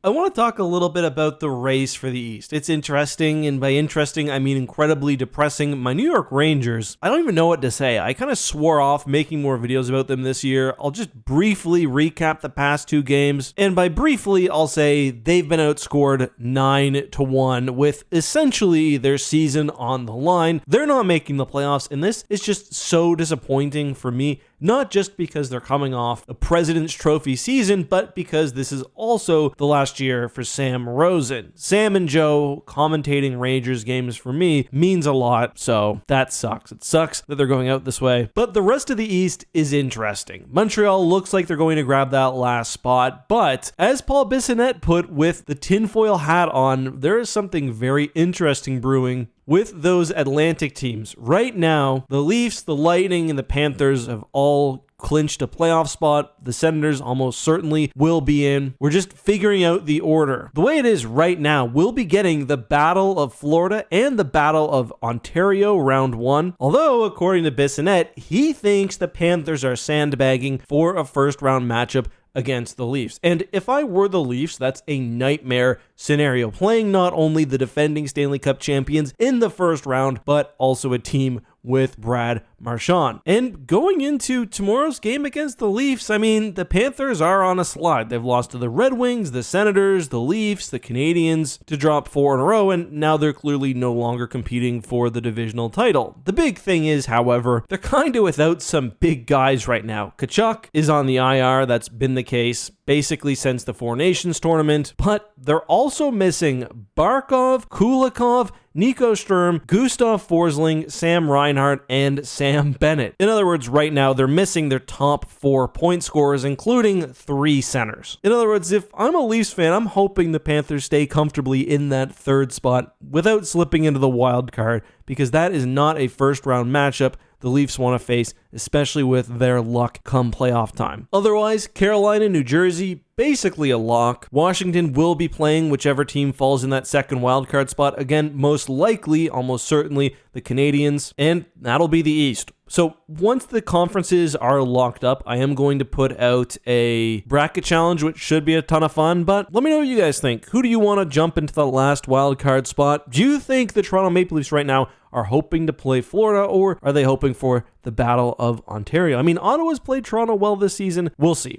I want to talk a little bit about the race for the East. It's interesting, and by interesting, I mean incredibly depressing. My New York Rangers, I don't even know what to say. I kind of swore off making more videos about them this year. I'll just briefly recap the past 2 games, and by briefly, I'll say they've been outscored 9-1 with essentially their season on the line. They're not making the playoffs, and this is just so disappointing for me. Not just because they're coming off a President's Trophy season, but because this is also the last year for Sam Rosen. Sam and Joe commentating Rangers games for me means a lot, so that sucks. It sucks that they're going out this way. But the rest of the East is interesting. Montreal looks like they're going to grab that last spot, but as Paul Bissonnette put with the tinfoil hat on, there is something very interesting brewing with those Atlantic teams. Right now, the Leafs, the Lightning, and the Panthers have all clinched a playoff spot. The Senators almost certainly will be in. We're just figuring out the order. The way it is right now, we'll be getting the Battle of Florida and the Battle of Ontario round 1. Although, according to Bissonnette, he thinks the Panthers are sandbagging for a first round matchup against the Leafs. And if I were the Leafs, that's a nightmare scenario, playing not only the defending Stanley Cup champions in the first round, but also a team with Brad Marchand. And going into tomorrow's game against the Leafs, I mean, the Panthers are on a slide. They've lost to the Red Wings, the Senators, the Leafs, the Canadiens to drop 4 in a row, and now they're clearly no longer competing for the divisional title. The big thing is, however, they're kind of without some big guys right now. Tkachuk is on the IR. That's been the case basically since the Four Nations tournament, but they're also missing Barkov, Kulikov, Nico Sturm, Gustav Forsling, Sam Reinhart, and Sam Bennett. In other words, right now, they're missing their top 4 point scorers, including 3 centers. In other words, if I'm a Leafs fan, I'm hoping the Panthers stay comfortably in that 3rd spot without slipping into the wild card, because that is not a first-round matchup the Leafs want to face, especially with their luck come playoff time. Otherwise, Carolina, New Jersey, basically a lock. Washington will be playing whichever team falls in that 2nd wildcard spot. Again, most likely, almost certainly, the Canadiens, and that'll be the East. So once the conferences are locked up, I am going to put out a bracket challenge, which should be a ton of fun, but let me know what you guys think. Who do you want to jump into the last wildcard spot? Do you think the Toronto Maple Leafs right now are hoping to play Florida, or are they hoping for the Battle of Ontario? I mean, Ottawa's played Toronto well this season. We'll see.